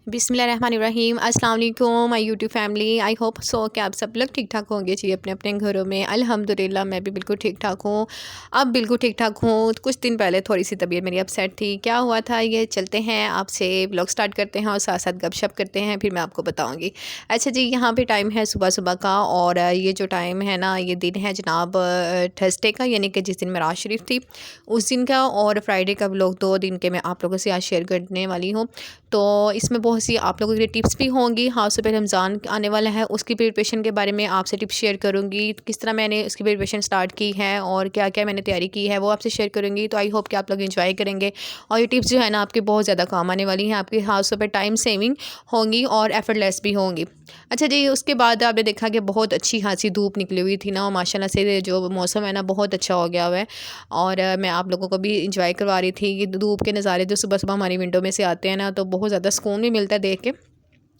बिस्मिल्लाहिर्रहमानिर्रहीम। अस्सलाम वालेकुम my YouTube family. I hope so कि आप सब लोग ठीक ठाक होंगे जी अपने अपने घरों में। अल्हम्दुलिल्लाह मैं भी बिल्कुल ठीक ठाक हूँ। अब बिल्कुल ठीक ठाक हूँ। कुछ दिन पहले थोड़ी सी तबीयत मेरी अपसेट थी। क्या हुआ था ये चलते हैं आपसे व्लॉग स्टार्ट करते हैं और साथ साथ गपशप करते हैं, फिर मैं आपको बताऊँगी। अच्छा जी, यहाँ पर टाइम है सुबह सुबह का, और ये जो टाइम है ना, ये दिन है जनाब थर्सडे का, यानी कि जिस दिन मेराज शरीफ थी उस दिन का, और फ्राइडे का व्लॉग 2 दिन के मैं आप लोगों से आज शेयर करने वाली हूँ। तो इसमें बहुत सी आप लोगों के लिए टिप्स भी होंगी। हाँ, उससे पहले रमज़ान आने वाला है, उसकी प्रिपरेशन के बारे में आपसे टिप्स शेयर करूँगी। किस तरह मैंने उसकी प्रिपरेशन स्टार्ट की है और क्या क्या मैंने तैयारी की है वो आपसे शेयर करूँगी। तो आई होप कि आप लोग एंजॉय करेंगे, और ये टिप्स जो है ना आपके बहुत ज़्यादा काम आने वाली हैं। आपके हाथों पर टाइम सेविंग होंगी और एफर्टलेस भी होंगी। अच्छा जी, उसके बाद आपने देखा कि बहुत अच्छी खासी धूप निकली हुई थी ना, माशाल्लाह से जो मौसम है ना बहुत अच्छा हो गया हुआ है। और मैं आप लोगों को भी इंजॉय करवा रही थी कि धूप के नज़ारे जो सुबह सुबह हमारी विंडो में से आते हैं ना, तो बहुत ज़्यादा सुकून भी मिलता है देख के।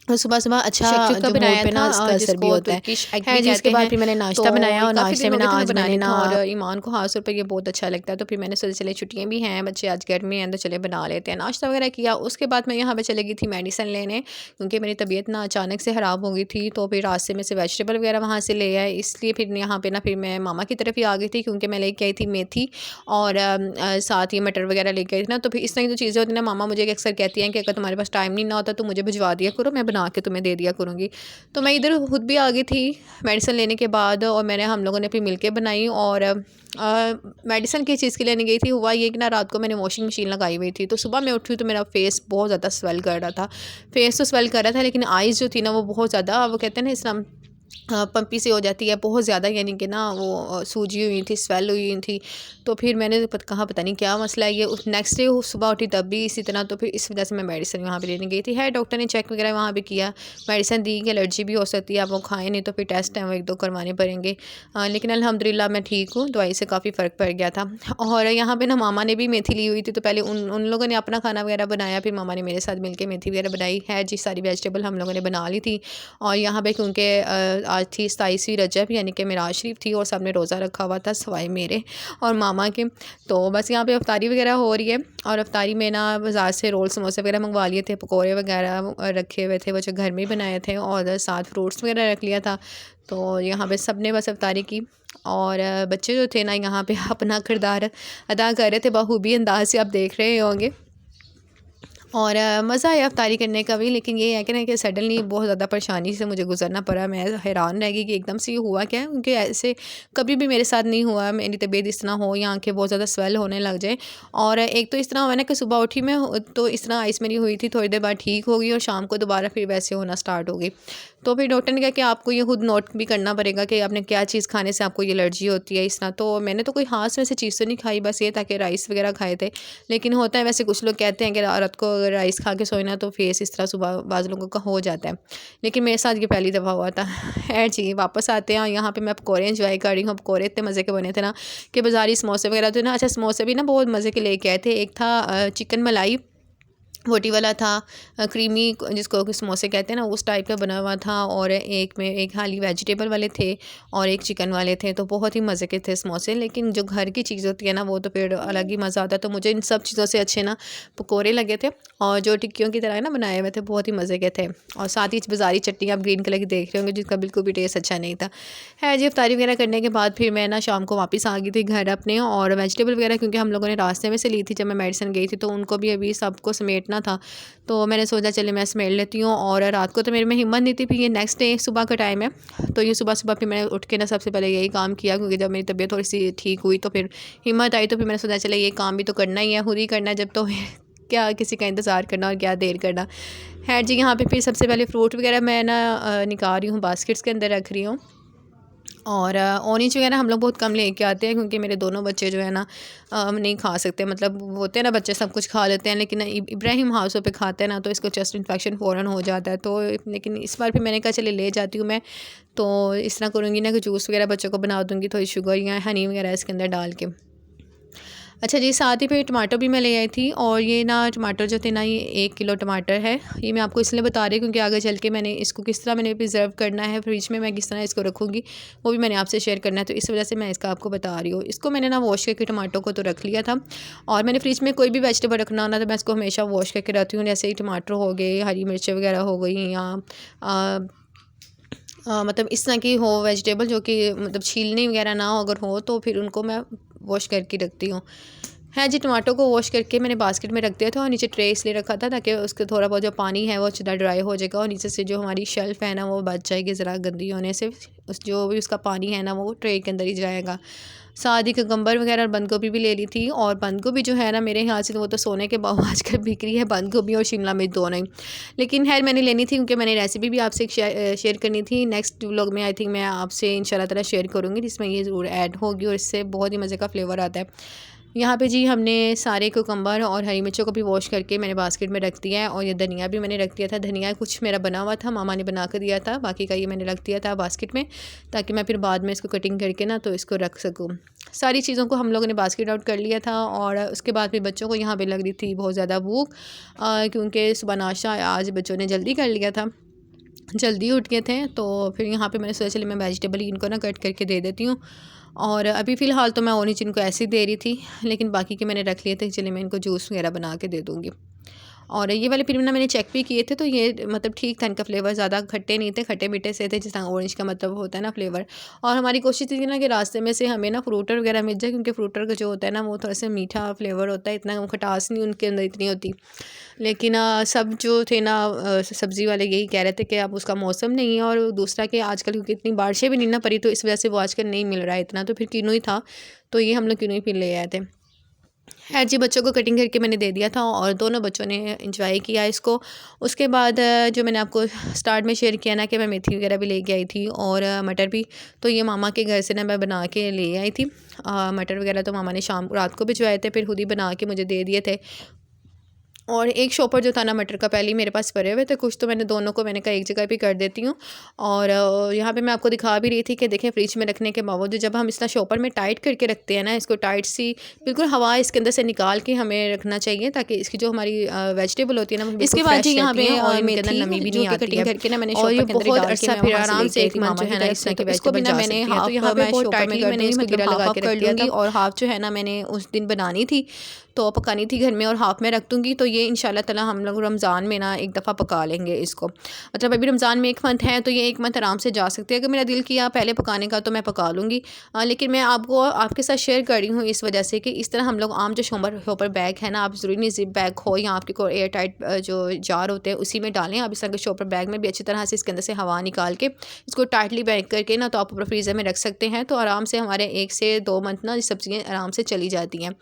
और सुबह सुबह अच्छा शक्शुका जो मूड बनाया पे ना था इसका असर भी जिसको होता तुर्किश एग है भी जी। उसके कहते बाद हैं। फिर मैंने तो नाश्ता बनाया, और काफ़ी नाश्ते दिन में हो गए ना थे मैं आज मैंने बनाने ना, को, और ईमान को खास तौर पर ये बहुत अच्छा लगता है, तो फिर मैंने सोचा चले छुट्टियाँ भी हैं, बच्चे आज घर में हैं तो चले बना लेते हैं। नाश्ता वगैरह किया, उसके बाद मैं यहाँ पे चली गई थी मेडिसिन लेने, क्योंकि मेरी तबीयत ना अचानक से ख़राब हो गई थी। तो फिर रास्ते में से वेजिटेबल वगैरह वहाँ से ले आए, इसलिए फिर यहाँ पे ना फिर मैं मामा की तरफ ही आ गई थी, क्योंकि मैं लेके आई थी मेथी और साथ ही मटर वगैरह लेके आई थी ना। तो फिर इस तरह की जो चीज़ें होती हैं ना, मामा मुझे अक्सर कहती हैं कि अगर तुम्हारे पास टाइम नहीं ना होता तो मुझे भिजवा दिया करो, मैं बना के तुम्हें दे दिया करूँगी। तो मैं इधर खुद भी आ गई थी मेडिसिन लेने के बाद, और मैंने हम लोगों ने फिर मिलके बनाई। और मेडिसिन किस चीज़ के लेने गई थी, हुआ ये कि ना रात को मैंने वॉशिंग मशीन लगाई हुई थी, तो सुबह मैं उठी तो मेरा फेस बहुत ज़्यादा स्वेल कर रहा था। फेस तो स्वेल कर रहा था, लेकिन आइज़ जो थी ना वो बहुत ज़्यादा, वो कहते हैं ना इस तरह पंपी सी हो जाती है बहुत ज़्यादा, यानी कि ना वो सूजी हुई थी, स्वेल हुई थी। तो फिर मैंने कहा पता नहीं क्या मसला है ये। उस नेक्स्ट डे सुबह उठी तब भी इसी तरह, तो फिर इस वजह से मैं मेडिसिन वहाँ पे लेने गई थी। है डॉक्टर ने चेक वगैरह वहाँ पे किया, मेडिसिन दी कि एलर्जी भी हो सकती है, आप वो खाएं नहीं तो फिर टेस्ट हैं वो 1-2 करवाने पड़ेंगे। लेकिन अल्हम्दुलिल्लाह मैं ठीक हूँ, दवाई से काफ़ी फ़र्क पड़ गया था। और यहाँ पे ना मामा ने भी मेथी ली हुई थी, तो पहले उन उन लोगों ने अपना खाना वगैरह बनाया, फिर मामा ने मेरे साथ मिलकर मेथी वगैरह बनाई है जी। सारी वेजिटेबल हम लोगों ने बना ली थी। और यहाँ पे क्योंकि आज थी 27वीं रजब, यानी कि मेराज शरीफ थी, और सबने रोज़ा रखा हुआ था सवाए मेरे और मामा के। तो बस यहाँ पे अफ्तारी वगैरह हो रही है, और अफ्तारी में ना बाज़ार से रोल समोसे वगैरह मंगवा लिए थे, पकौड़े वगैरह रखे हुए थे वो जो घर में ही बनाए थे, और साथ फ्रूट्स वगैरह रख लिया था। तो यहाँ पे सब ने बस अफ्तारी की, और बच्चे जो थे ना यहाँ पे अपना किरदार अदा कर रहे थे बखूबी अंदाज से, आप देख रहे होंगे। और मज़ा आया अफ्तारी करने का भी, लेकिन ये है कि ना कि सडनली बहुत ज़्यादा परेशानी से मुझे गुजरना पड़ा। मैं हैरान रह गई कि एकदम से ये हुआ क्या है, क्योंकि ऐसे कभी भी मेरे साथ नहीं हुआ। मेरी तबीयत इस तरह हो या आंखें बहुत ज़्यादा स्वेल होने लग जाए। और एक तो इस तरह हुआ ना कि सुबह उठी मैं तो इस तरह आइस मेरी हुई थी, थोड़ी देर बाद ठीक हो गई, और शाम को दोबारा फिर वैसे होना स्टार्ट हो गई। तो फिर डॉक्टर ने कहा कि आपको ये खुद नोट भी करना पड़ेगा कि आपने क्या चीज़ खाने से आपको ये एलर्जी होती है इस तरह। तो मैंने तो कोई ख़ास वैसे चीज़ तो नहीं खाई, बस ये था कि राइस वगैरह खाए थे। लेकिन होता है वैसे, कुछ लोग कहते हैं कि रात को अगर राइस खा के सोए ना तो फेस इस तरह सुबह बाज़ लोगों का हो जाता है, लेकिन मेरे साथ ये पहली दफ़ा हुआ था। खैर जी, वापस आते हैं। यहाँ पे मैं पकौड़े एंजॉय कर रही हूँ। पकौड़े इतने मज़े के बने थे ना कि बाज़ारी समोसे वगैरह तो ना, अच्छा समोसे भी ना बहुत मज़े के लेके आए थे। एक था चिकन मलाई रोटी वाला था, क्रीमी जिसको कि समोसे कहते हैं ना, उस टाइप का बना हुआ था, और एक में एक खाली वेजिटेबल वाले थे और एक चिकन वाले थे। तो बहुत ही मज़े के थे समोसे। लेकिन जो घर की चीज़ होती है ना वो तो फिर अलग ही मज़ा आता है। तो मुझे इन सब चीज़ों से अच्छे ना पकौड़े लगे थे, और जो टिक्कियों की तरह ना बनाए हुए थे, बहुत ही मज़े के थे। और साथ ही बाज़ारी चटनी आप ग्रीन कलर की देख रहे होंगे, जिसका बिल्कुल भी टेस्ट अच्छा नहीं था। है जी, अफ्तारी वगैरह करने के बाद फिर मैं ना शाम को वापस आ गई थी घर अपने, और वेजिटेबल वगैरह क्योंकि हम लोगों ने रास्ते में से ली थी जब मैं मेडिसिन गई थी, तो उनको भी अभी सबको समेटना था। तो मैंने सोचा चले मैं समेट लेती हूँ। और रात को तो मेरे में हिम्मत नहीं थी, फिर ये नेक्स्ट डे सुबह का टाइम है, तो ये सुबह सुबह फिर मैंने उठ के ना सबसे पहले यही काम किया, क्योंकि जब मेरी तबीयत थोड़ी सी ठीक हुई तो फिर हिम्मत आई, तो फिर मैंने सोचा चले ये काम भी तो करना ही है, खुद ही करना है जब, तो क्या किसी का इंतज़ार करना और क्या देर करना है जी। यहाँ पे फिर सबसे पहले फ्रूट वगैरह मैं ना निकाल रही हूँ, बास्केट्स के अंदर रख रही हूँ। और ऑरेंज वगैरह हम लोग बहुत कम लेके आते हैं, क्योंकि मेरे दोनों बच्चे जो है ना नहीं खा सकते। मतलब होते हैं ना बच्चे सब कुछ खा लेते हैं, लेकिन इब्राहिम हाउसों पे खाते हैं ना, तो इसको चेस्ट इन्फेक्शन फ़ौरन हो जाता है। तो लेकिन इस बार फिर मैंने कहा चले ले जाती हूँ मैं। तो इस तरह करूँगी ना कि जूस वगैरह बच्चों को बना दूँगी, थोड़ी शुगर या हनी वगैरह इसके अंदर डाल के। अच्छा जी, साथ ही फिर टमाटर भी मैं ले आई थी। और ये ना टमाटर जो थे ना, ये 1 किलो टमाटर है। ये मैं आपको इसलिए बता रही हूँ क्योंकि आगे चल के मैंने इसको किस तरह मैंने प्रिजर्व करना है फ्रिज में, मैं किस तरह इसको रखूँगी वो भी मैंने आपसे शेयर करना है, तो इस वजह से मैं इसका आपको बता रही हूँ। इसको मैंने ना वॉश करके टमाटर को तो रख लिया था। और मैंने फ्रिज में कोई भी वेजिटेबल रखना हो ना, तो मैं इसको हमेशा वॉश करके रखती हूँ। जैसे टमाटर हो गए, हरी मिर्च वगैरह हो गई, या मतलब इस तरह की हो वेजिटेबल जो कि मतलब छीलनी वगैरह ना हो, अगर हो तो फिर उनको मैं वॉश करके रखती हूँ। है जी, टमाटो को वॉश करके मैंने बास्केट में रख दिया था और नीचे ट्रे इसलिए रखा था ताकि उसके थोड़ा बहुत जो पानी है वो अच्छी तरह ड्राई हो जाएगा और नीचे से जो हमारी शेल्फ़ है ना वो बच जाएगी ज़रा गंदी होने से। उस जो भी उसका पानी है ना वो ट्रे के अंदर ही जाएगा। साथ ही ककम्बर वगैरह और बंद गोभी भी ले ली थी। और बंद गोभी जो है ना, मेरे ख्याल से तो वो तो सोने के भाव आजकल बिक रही है, बंद गोभी और शिमला मिर्च दोनों ही। लेकिन खैर मैंने लेनी थी क्योंकि मैंने रेसिपी भी आपसे शेयर करनी थी। नेक्स्ट व्लॉग में आई थिंक मैं आपसे इंशाल्लाह ताला शेयर करूँगी जिसमें ये ज़रूर ऐड होगी और इससे बहुत ही मज़े का फ्लेवर आता है। यहाँ पे जी हमने सारे कुकम्बर और हरी मिर्चों को भी वॉश करके मैंने बास्केट में रख दिया है। और ये धनिया भी मैंने रख दिया था। धनिया कुछ मेरा बना हुआ था, मामा ने बना कर दिया था, बाकी का ये मैंने रख दिया था बास्केट में ताकि मैं फिर बाद में इसको कटिंग करके ना तो इसको रख सकूँ। सारी चीज़ों को हम लोगों ने बास्केट आउट कर लिया था। और उसके बाद फिर बच्चों को यहाँ पे लग रही थी बहुत ज़्यादा भूख, क्योंकि सुबह नाश्ता आज बच्चों ने जल्दी कर लिया था, जल्दी उठ गए थे। तो फिर यहाँ पे मैंने सोचा चलिए मैं वेजिटेबल इनको ना कट करके दे देती हूँ। और अभी फ़िलहाल तो मैं ओनिज इनको ऐसे ही दे रही थी, लेकिन बाकी के मैंने रख लिए थे, चलिए मैं इनको जूस वगैरह बना के दे दूँगी। और ये वाले फिर ना मैंने चेक भी किए थे, तो ये मतलब ठीक था, इनका फ्लेवर ज़्यादा खट्टे नहीं थे, खट्टे मीठे से थे, जिस तरह ऑरेंज का मतलब होता है ना फ्लेवर। और हमारी कोशिश थी ना कि रास्ते में से हमें ना फ्रूटर वगैरह मिल जाए, क्योंकि फ्रूटर का जो होता है ना वो थोड़ा सा मीठा फ्लेवर होता है, इतना खटास नहीं उनके अंदर इतनी होती। लेकिन सब जो थे ना सब्ज़ी वाले यही कह रहे थे कि अब उसका मौसम नहीं है, और दूसरा कि आजकल क्योंकि इतनी बारिशें भी नहीं ना पड़ी, तो इस वजह से वो आजकल नहीं मिल रहा है इतना, तो फिर किनू ही था, तो ये हम लोग किनू ही फिर ले आए थे। खैर जी, बच्चों को कटिंग करके मैंने दे दिया था और दोनों बच्चों ने एंजॉय किया इसको। उसके बाद जो मैंने आपको स्टार्ट में शेयर किया ना कि मैं मेथी वगैरह भी लेके आई थी और मटर भी, तो ये मामा के घर से ना मैं बना के ले आई थी। मटर वगैरह तो मामा ने रात को भिजवाए थे, फिर खुद ही बना के मुझे दे दिए थे। और एक शॉपर जो था ना मटर का, पहले ही मेरे पास पड़े हुए थे कुछ, तो मैंने दोनों को मैंने कहा एक जगह पे कर देती हूँ। और यहाँ पे मैं आपको दिखा भी रही थी कि देखें फ्रिज में रखने के बावजूद जब हम इसका शॉपर में टाइट करके रखते हैं ना, इसको टाइट सी बिल्कुल हवा इसके अंदर से निकाल के हमें रखना चाहिए, ताकि इसकी जो हमारी वेजिटेबल होती है ना वो बिल्कुल इसके बाद जी फ्रेश यहाँ रहती पे हैं और इनके अंदर मेथी नमी भी जो नहीं कि आती कटिंग है। करके ना मैंने और ये शॉपर के अंदर बहुत डाल के अरसा मैं फिर वहाँ से आराम लेके से आई एक थी मंथ मामा जो की है ना तरफ इस से। तरह तो की इसको भी वेजिटेबल ना जा मैंने सकती हैं। तो हाफ यहाँ पे मैं बहुत शॉपर में टाइटली कर मैंने दूँगी, इसको मतलब गिरा हाफ लगा हाफ के कर रख दिया लूँगी था। और हाफ जो है ना मैंने उस दिन बनानी थी, तो पकानी थी घर में, और हाफ में रख दूँगी। तो ये इंशाल्लाह ताला हम लोग रमज़ान में ना एक दफ़ा पका लेंगे इसको। मतलब अभी रमज़ान में 1 मंथ है, तो ये 1 मंथ आराम से जा सकती है। अगर मेरा दिल किया पहले पकाने का तो मैं पका लूँगी। लेकिन मैं आपको आपके साथ शेयर कर रही हूँ इस वजह से कि इस तरह हम लोग आम जो शॉपर बैग है ना, आप ज़रूरी नहीं ज़िप बैग हो या आपके कोई एयर टाइट जो जार होते हैं उसी में डालें। आप इस तरह के शॉपर बैग में भी अच्छी तरह से इसके अंदर से हवा निकाल के इसको टाइटली पैक करके ना तो आप ऊपर फ्रीज़र में रख सकते हैं। तो आराम से हमारे 1 से 2 मंथ ना ये सब्ज़ियाँ आराम से चली जाती हैं।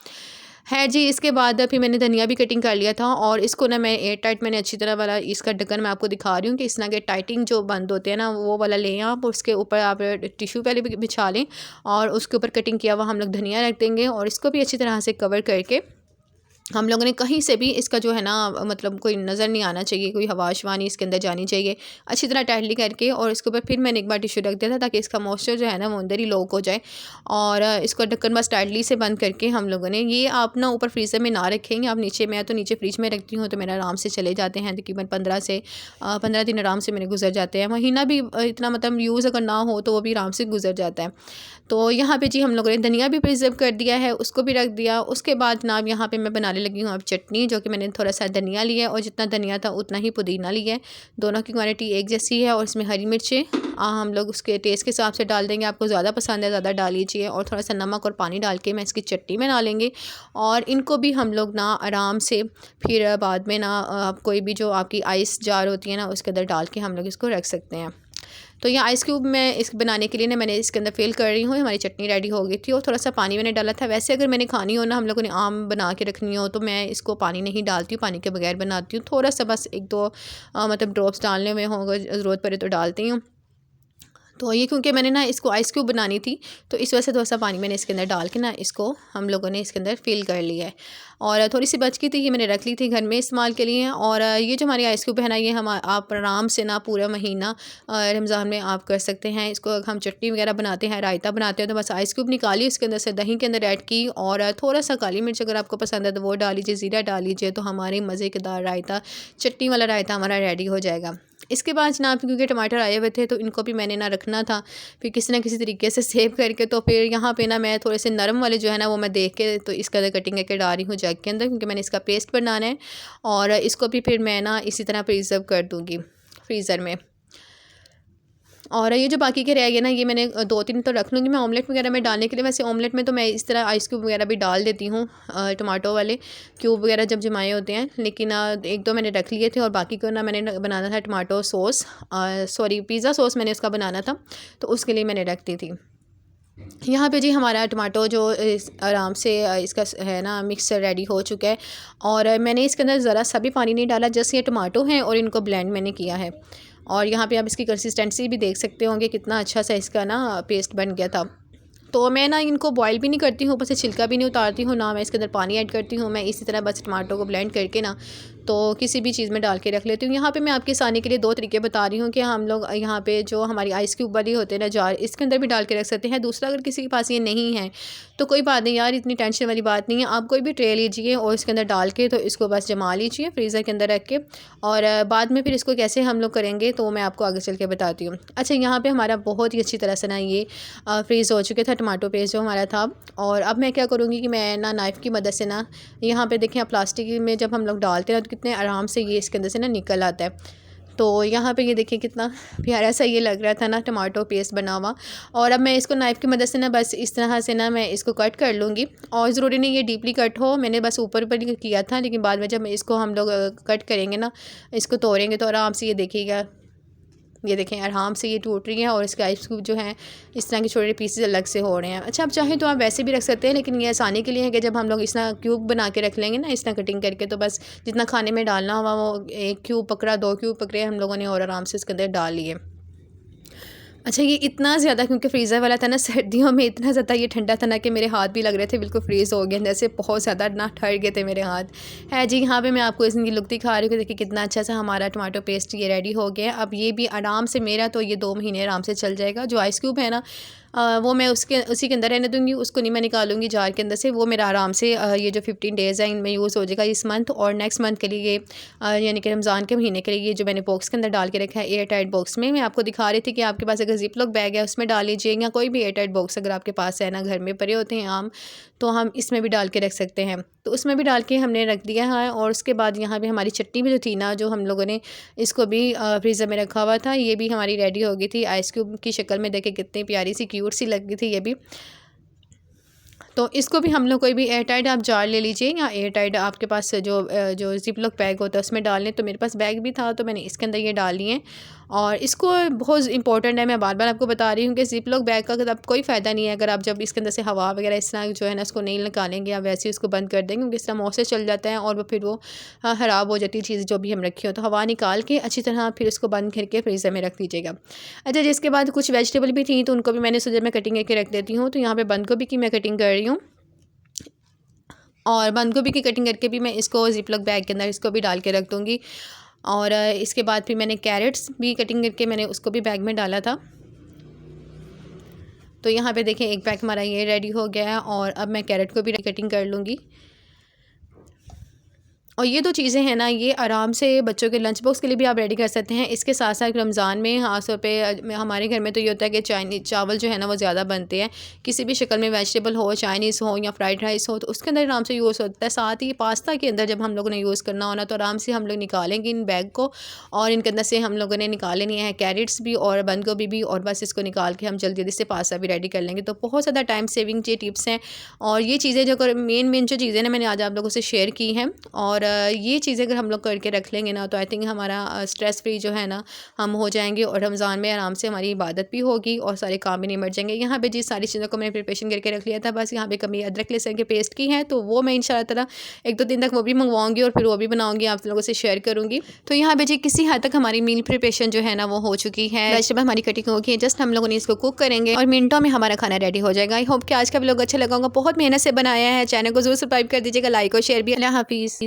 है जी, इसके बाद फिर मैंने धनिया भी कटिंग कर लिया था और इसको ना मैं एयर टाइट मैंने अच्छी तरह वाला इसका ढक्कन मैं आपको दिखा रही हूँ कि इस तरह के टाइटिंग जो बंद होते हैं ना वो वाला लें आप, उसके ऊपर आप टिश्यू पहले भी बिछा लें और उसके ऊपर कटिंग किया हुआ हम लोग धनिया रख देंगे और इसको भी अच्छी तरह से कवर करके हम लोगों ने कहीं से भी इसका जो है ना मतलब कोई नज़र नहीं आना चाहिए, कोई हवा शवा नहीं इसके अंदर जानी चाहिए, अच्छी तरह टाइटली करके। और इसके ऊपर फिर मैंने एक बार टिश्यू रख दिया था ताकि इसका मॉइस्चर जो है ना वो अंदर ही लॉक हो जाए। और इसको ढक्कन बस टाइटली से बंद करके हम लोगों ने ये आप ना ऊपर फ्रीज़र में ना रखेंगे, आप नीचे, मैं तो नीचे फ्रिज में रखती हूँ तो मेरा आराम से चले जाते हैं, तकरीबन 15 दिन आराम से मेरे गुजर जाते हैं। महीना भी इतना मतलब यूज़ अगर ना हो तो वो भी आराम से गुजर जाता है। तो यहाँ पे जी हम लोगों ने धनिया भी प्रिजर्व कर दिया है, उसको भी रख दिया। उसके बाद जनाब यहाँ पे मैं बनाने लगी हूँ अब चटनी, जो कि मैंने थोड़ा सा धनिया लिया है और जितना धनिया था उतना ही पुदीना लिया है। दोनों की क्वांटिटी एक जैसी है। और इसमें हरी मिर्चें हम लोग उसके टेस्ट के हिसाब से डाल देंगे, आपको ज़्यादा पसंद है ज़्यादा डाल लीजिए। और थोड़ा सा नमक और पानी डाल के मैं इसकी चटनी बना लेंगे। और इनको भी हम लोग ना आराम से फिर बाद में ना आप कोई भी जो आपकी आइस जार होती है ना उसके अंदर डाल के हम लोग इसको रख सकते हैं। तो ये आइस क्यूब मैं इस बनाने के लिए ना मैंने इसके अंदर फिल कर रही हूँ। हमारी चटनी रेडी हो गई थी और थोड़ा सा पानी मैंने डाला था। वैसे अगर मैंने खानी हो ना, हम लोगों ने आम बना के रखनी हो, तो मैं इसको पानी नहीं डालती हूँ, पानी के बगैर बनाती हूँ। थोड़ा सा बस 1-2 मतलब ड्रॉप्स डालने में हो, अगर ज़रूरत पड़े तो डालती हूँ। तो ये क्योंकि मैंने ना इसको आइस क्यूब बनानी थी, तो इस वजह से थोड़ा सा पानी मैंने इसके अंदर डाल के ना इसको हम लोगों ने इसके अंदर फिल कर लिया है। और थोड़ी सी बच गई थी, ये मैंने रख ली थी घर में इस्तेमाल के लिए। और ये जो हमारी आइस क्यूब है ना, ये हम आप आराम से ना पूरा महीना रमज़ान में आप कर सकते हैं। इसको हम चटनी वगैरह बनाते हैं, रायता बनाते हैं, तो बस आइस क्यूब निकाली, उसके अंदर से दही के अंदर ऐड की और थोड़ा सा काली मिर्च अगर आपको पसंद है तो वो डाल लीजिए, ज़ीरा डाल लीजिए, तो हमारे मज़ेदार रायता, चटनी वाला रायता हमारा रेडी हो जाएगा। इसके बाद जनाब क्योंकि टमाटर आए हुए थे तो इनको भी मैंने ना रखना था, फिर किसी ना किसी तरीके से सेव करके। तो फिर यहाँ पे ना मैं थोड़े से नरम वाले जो है ना वो मैं देख के तो इसका अंदर कटिंग करके डाल रही हूँ जग के अंदर, क्योंकि मैंने इसका पेस्ट बनाना है। और इसको भी फिर मैं ना इसी तरह प्रिजर्व कर दूँगी फ्रीज़र में। और ये जो बाकी के रह गए ना, ये मैंने 2-3 तो रख लूँगी मैं ऑमलेट वगैरह में डालने के लिए। वैसे ऑमलेट में तो मैं इस तरह आइस क्यूब वगैरह भी डाल देती हूँ, टमाटो वाले क्यूब वगैरह जब जमाए होते हैं। लेकिन 1-2 मैंने रख लिए थे और बाकी को ना मैंने बनाना था tomato sauce, sorry pizza sauce मैंने उसका बनाना था, तो उसके लिए मैंने रख दी थी। यहाँ पे जी हमारा टमाटो जो आराम से इसका है ना मिक्सचर रेडी हो चुका है। और मैंने इसके अंदर ज़रा सा भी पानी नहीं डाला, जस्ट ये टमाटो हैं और इनको ब्लेंड मैंने किया है। और यहाँ पे आप इसकी कंसिस्टेंसी भी देख सकते होंगे कितना अच्छा सा इसका ना पेस्ट बन गया था। तो मैं ना इनको बॉयल भी नहीं करती हूँ, ऊपर से छिलका भी नहीं उतारती हूँ, ना मैं इसके अंदर पानी ऐड करती हूँ। मैं इसी तरह बस टमाटो को ब्लेंड करके ना तो किसी भी चीज़ में डाल के रख लेती हूँ। यहाँ पे मैं आपके आसानी के लिए 2 तरीके बता रही हूँ कि हम लोग यहाँ पे जो हमारी आइस क्यूब वाली होते हैं ना जार, इसके अंदर भी डाल के रख सकते हैं। दूसरा अगर किसी के पास ये नहीं है तो कोई बात नहीं यार, इतनी टेंशन वाली बात नहीं है। आप कोई भी ट्रे लीजिए और इसके अंदर डाल के तो इसको बस जमा लीजिए फ्रीज़र के अंदर रख के, और बाद में फिर इसको कैसे हम लोग करेंगे तो मैं आपको आगे चल के बताती हूँ। अच्छा, यहाँ पर हमारा बहुत ही अच्छी तरह से ना ये फ्रीज़ हो चुके था टमाटो पेस्ट जो हमारा था। और अब मैं क्या करूँगी कि मैं ना नाइफ़ की मदद से ना यहाँ पे देखें, प्लास्टिक में जब हम लोग डालते हैं तो कितने आराम से ये इसके अंदर से ना निकल आता है। तो यहाँ पे ये देखिए कितना प्यारा सा ये लग रहा था ना टमाटो पेस्ट बना हुआ। और अब मैं इसको नाइफ़ की मदद से ना बस इस तरह से ना मैं इसको कट कर लूँगी। और ज़रूरी नहीं ये डीपली कट हो, मैंने बस ऊपर ऊपर ही किया था, लेकिन बाद में जब इसको हम लोग कट करेंगे ना, इसको तोड़ेंगे तो आराम से ये देखिएगा, ये देखें आराम से ये टूट रही है और इसके आइस क्यूब जो हैं इस तरह के छोटे पीसेस अलग से हो रहे हैं। अच्छा, आप चाहें तो आप वैसे भी रख सकते हैं, लेकिन ये आसानी के लिए है कि जब हम लोग इस तरह क्यूब बना के रख लेंगे ना, इस तरह कटिंग करके, तो बस जितना खाने में डालना हुआ वो 1 क्यूब पकड़ा, 2 क्यूब पकड़े हम लोगों ने और आराम से इसके अंदर डाल लिए। अच्छा, ये इतना ज़्यादा क्योंकि फ्रीज़र वाला था ना, सर्दियों में इतना ज़्यादा ये ठंडा था ना कि मेरे हाथ भी लग रहे थे बिल्कुल फ्रीज़ हो गए, जैसे बहुत ज़्यादा ना ठर गए थे मेरे हाथ। है जी, यहाँ पे मैं आपको इसकी लुक दिखा रही हूँ कि देखिए कितना अच्छा सा हमारा टमाटो पेस्ट ये रेडी हो गया है। अब ये भी आराम से मेरा तो ये 2 महीने आराम से चल जाएगा। जो आइस क्यूब है ना वो मैं उसी के अंदर रहने दूँगी, उसको नहीं मैं निकालूँगी जार के अंदर से। वो मेरा आराम से ये जो 15 डेज़ हैं इनमें यूज़ हो जाएगा इस मंथ और नेक्स्ट मंथ के लिए, यानी कि रमज़ान के महीने के लिए। ये जो मैंने बॉक्स के अंदर डाल के रखा है एयर टाइट बॉक्स में, मैं आपको दिखा रही थी कि आपके पास अगर जिप लॉक बैग है उसमें डाल लीजिए, या कोई भी एयर टाइट बॉक्स अगर आपके पास है ना, घर में पड़े होते हैं आम, तो हम इसमें भी डाल के रख सकते हैं। तो उसमें भी डाल के हमने रख दिया है। और उसके बाद यहाँ पे हमारी चटनी भी जो थी ना, जो हम लोगों ने इसको भी फ्रीज़र में रखा हुआ था, ये भी हमारी रेडी हो गई थी आइस क्यूब की शक्ल में। देखिए कितनी प्यारी सी क्यूट सी लग गई थी ये भी। तो इसको भी हम लोग कोई भी एयर टाइट आप जार ले लीजिए, या एयर टाइट आपके पास जो जिप लॉक बैग होता है उसमें डाल लें। तो मेरे पास बैग भी था तो मैंने इसके अंदर ये डाल लिए। और इसको बहुत इंपॉर्टेंट है, मैं बार बार आपको बता रही हूँ कि जिप लॉक बैग का अब कोई फ़ायदा नहीं है अगर आप जब इसके अंदर से हवा वगैरह इस तरह जो है ना उसको नहीं निकालेंगे, या वैसे ही उसको बंद कर देंगे, क्योंकि इस तरह मौसम चल जाता है और वो फिर वो ख़राब हो जाती है चीज़ जो भी हम रखी हो। तो हवा निकाल के अच्छी तरह फिर उसको बंद करके फ्रीज़र में रख दीजिएगा। अच्छा, जिसके बाद कुछ वेजिटेबल भी थी तो उनको भी मैंने सोचा मैं कटिंग करके रख देती हूँ। तो यहाँ पर बंद गोभी की मैं कटिंग कर रही हूँ, और बंद गोभी की कटिंग करके भी मैं इसको जिप लॉक बैग के अंदर इसको भी डाल के रख दूँगी। और इसके बाद फिर मैंने कैरेट्स भी कटिंग करके मैंने उसको भी बैग में डाला था। तो यहाँ पे देखें एक बैग हमारा ये रेडी हो गया है। और अब मैं कैरेट को भी कटिंग कर लूँगी। और ये 2 चीज़ें हैं ना, ये आराम से बच्चों के लंच बॉक्स के लिए भी आप रेडी कर सकते हैं। इसके साथ साथ रमज़ान में ख़ास तौर पे हमारे घर में तो ये होता है कि चावल जो है ना वो ज़्यादा बनते हैं, किसी भी शक्ल में वेजिटेबल हो, चाइनीज़ हो या फ्राइड राइस हो, तो उसके अंदर आराम से यूज़ होता है। साथ ही पास्ता के अंदर जब हम लोगों ने यूज़ करना हो ना, तो आराम से हम लोग निकालेंगे इन बैग को, और इनके अंदर से हम लोगों ने निकाल लेनी है कैरेट्स भी और बंद गोभी भी, और बस इसको निकाल के हम जल्दी जल्दी से पास्ता भी रेडी कर लेंगे। तो बहुत ज़्यादा टाइम सेविंग ये टिप्स हैं, और ये चीज़ें जो मेन जो चीज़ें ना मैंने आज आप लोगों से शेयर की हैं। और और ये चीज़ें अगर हम लोग करके रख लेंगे ना तो आई थिंक हमारा स्ट्रेस फ्री जो है ना हम हो जाएंगे और रमज़ान में आराम से हमारी इबादत भी होगी और सारे काम भी निमट जाएंगे। यहाँ पे जी सारी चीज़ों को मैंने प्रिपरेशन करके रख लिया था, बस यहाँ पे कमी अदरक लहसुन के पेस्ट की है, तो वो मैं इंशाल्लाह ताला 1-2 दिन तक वो भी मंगवाऊंगी और फिर वो भी बनाऊंगी, आप लोगों से शेयर करूंगी। तो यहाँ पे जी किसी हद तक हमारी मील प्रिपरेशन जो है ना वो हो चुकी है। वेजिटेबल हमारी कटिंग हो गई है, जस्ट हम लोगों ने इसको कुक करेंगे और मिनटों में हमारा खाना रेडी हो जाएगा। आई होप कि आज का व्लॉग अच्छा लगा होगा, बहुत मेहनत से बनाया है। चैनल को जरूर सब्सक्राइब कर दीजिएगा, लाइक और शेयर भी। अल्लाह हाफिज़।